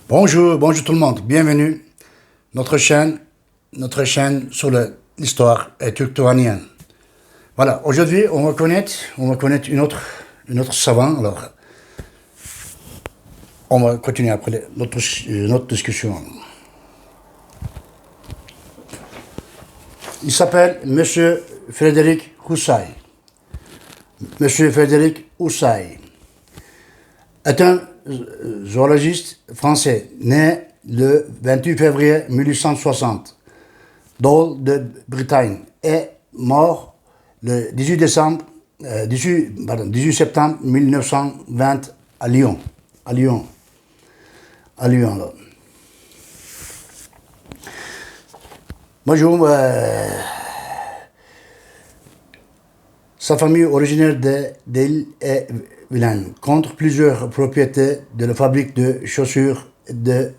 Bonjour tout le monde, bienvenue. Notre chaîne, notre chaîne sur l'histoire turco-iranienne. Voilà, aujourd'hui on va connaître une autre savant. Alors, on va continuer après notre discussion. Il s'appelle Monsieur Frédéric Houssaye. Monsieur Frédéric Houssaye est un zoologiste français né le 28 février 1860, Dole de Bretagne, et mort le 18 septembre 1920 à Lyon. Là. Bonjour. Sa famille originaire d'Île et Vilaine compte plusieurs propriétés de la fabrique de chaussures de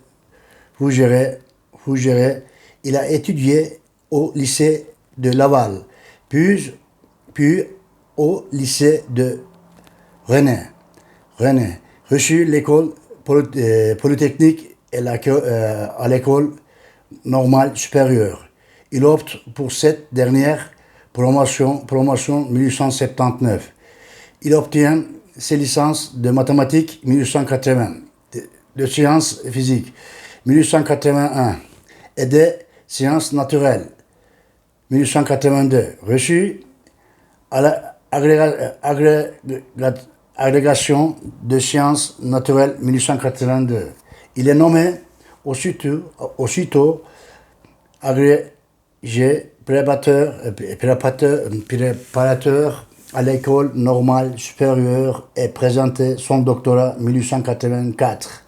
Fougères. Il a étudié au lycée de Laval, puis au lycée de Rennes. Reçu l'école polytechnique et à l'école normale supérieure. Il opte pour cette dernière promotion 1879. Il obtient ses licences de mathématiques 1880, de sciences physiques 1881 et de sciences naturelles 1882. Reçu à l'agrégation de sciences naturelles 1882. Il est nommé aussitôt agrégé préparateur à l'école normale supérieure et présenté son doctorat en 1884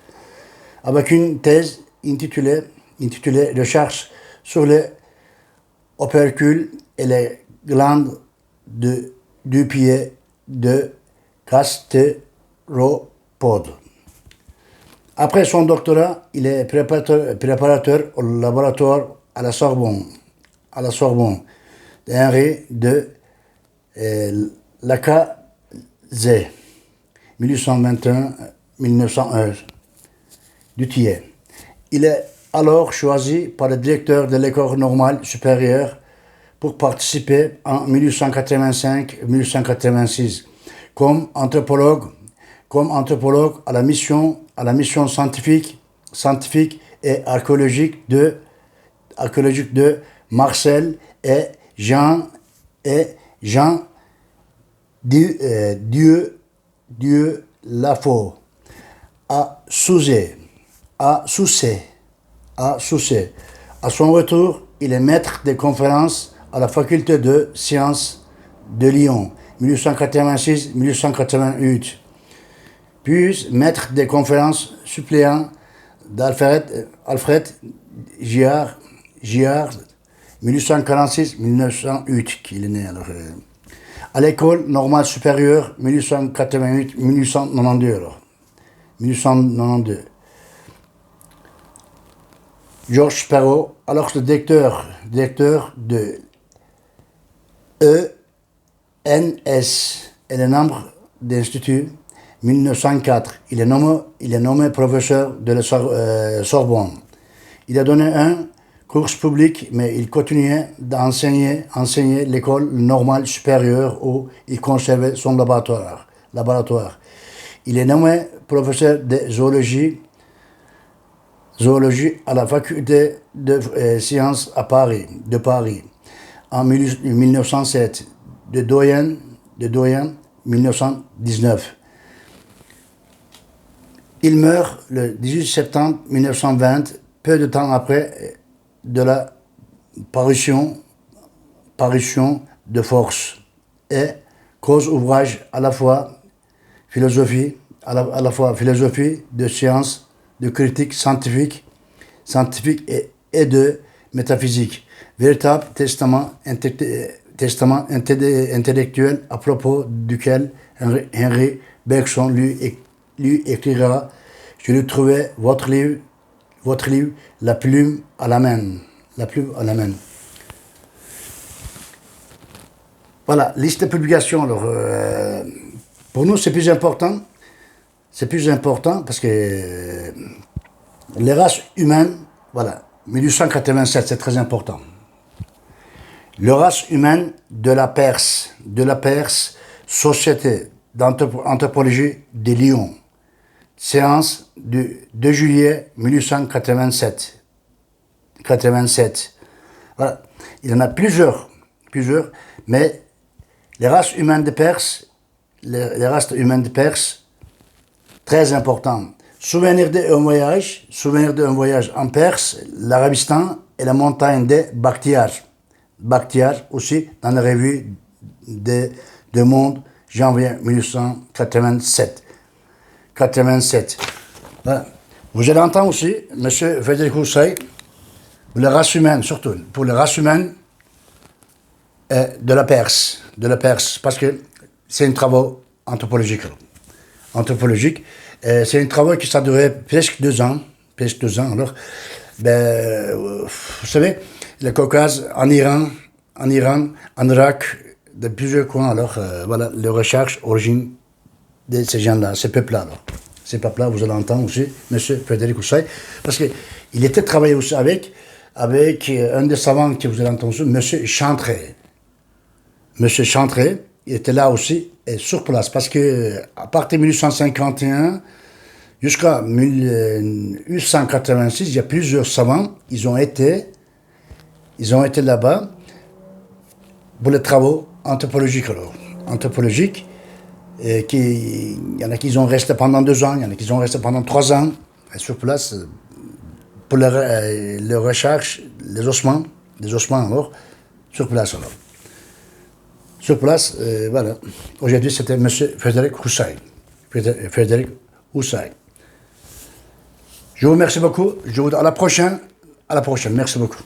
avec une thèse intitulée Recherche sur les opercules et les glandes du pied de gastéropodes. Après son doctorat, il est préparateur au laboratoire à la Sorbonne d'Henri de Lacazette, 1821-1901, du Thiers. Il est alors choisi par le directeur de l'école normale supérieure pour participer en 1885-1886 comme anthropologue à la mission scientifique et archéologique de Marcel et Jean Dieu Lafaux à Soucé. À son retour, il est maître de conférences à la faculté de sciences de Lyon, 1886-1888. Puis maître des conférences suppléant d'Alfred Giard, 1846-1908, qu'il est né alors. À l'école normale supérieure, 1892. Georges Perrault, alors le directeur de ENS et le nombre d'instituts, 1904. Il est nommé professeur de la Sorbonne. Il a donné un cours public, mais il continuait d'enseigner l'école normale supérieure où il conservait son laboratoire. Il est nommé professeur de zoologie à la faculté de sciences de Paris en 1907, de doyen 1919. Il meurt le 18 septembre 1920, peu de temps après de la parution de Force, et cause ouvrage à la fois philosophie de sciences, de critique scientifique et de métaphysique, véritable testament intellectuel à propos duquel Henri Bergson lui écrira: je lui trouvais votre livre, la plume à la main. Voilà, liste de publications. Alors, pour nous, c'est plus important parce que Les races humaines, voilà, 1887, c'est très important. Les races humaines de la Perse, Société d'anthropologie de Lyon, séance du 2 juillet 1887. 87. Voilà. Il y en a plusieurs, mais les races humaines de Perse, très important. Souvenir d'un voyage en Perse, l'Arabistan et la montagne de Bakhtiar. Bakhtiar aussi dans la revue de Monde, janvier 1887. 87. Voilà. Vous allez entendre aussi M. Frédéric Houssaye, pour les races humaines, surtout, pour les races humaines de la Perse, parce que c'est un travail anthropologique. C'est un travail qui ça durait presque 2 ans. Alors, vous savez, le Caucase, en Iran, en Irak, de plusieurs coins, alors, voilà, les recherches, origine de ces gens-là, ces peuples-là. Alors. Ces peuples-là, vous allez entendre aussi, M. Frédéric Houssaye, parce qu'il était travaillé aussi avec un des savants que vous allez entendre, M. Chantrey. M. Chantrey, il était là aussi, et sur place, parce que à partir de 1851 jusqu'à 1886, il y a plusieurs savants, ils ont été là-bas pour les travaux anthropologiques. Alors. Et il y en a qui ont resté pendant 2 ans, il y en a qui ont resté pendant 3 ans, et sur place, pour les recherches, les ossements alors, sur place alors. Sur place, voilà. Aujourd'hui, c'était M. Frédéric Houssaye. Je vous remercie beaucoup. Je vous dis à la prochaine. Merci beaucoup.